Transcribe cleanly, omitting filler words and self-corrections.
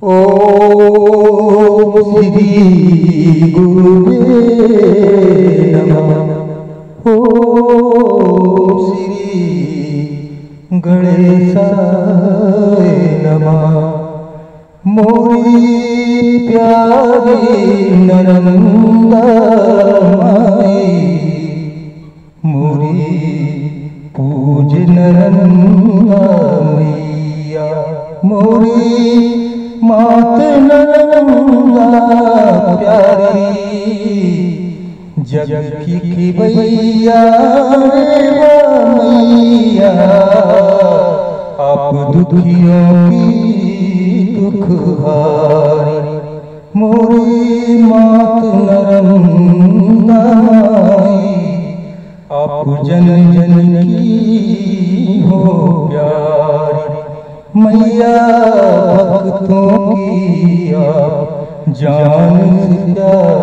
ओम श्री गुरुदेव नमः। ओम श्री गणेशाय नमः। मोरी प्यारी नरंदा माई, मोरी पूज नरंदा मैया, मोरी मात नरंदा प्यारी, जग की खिवैया रे मैया, आप दुखियों की दुख हारी। मोरी मात नरंदा माई, आप जन जन की हो प्यारी। मैया भक्तों की आप जान से प्यारी।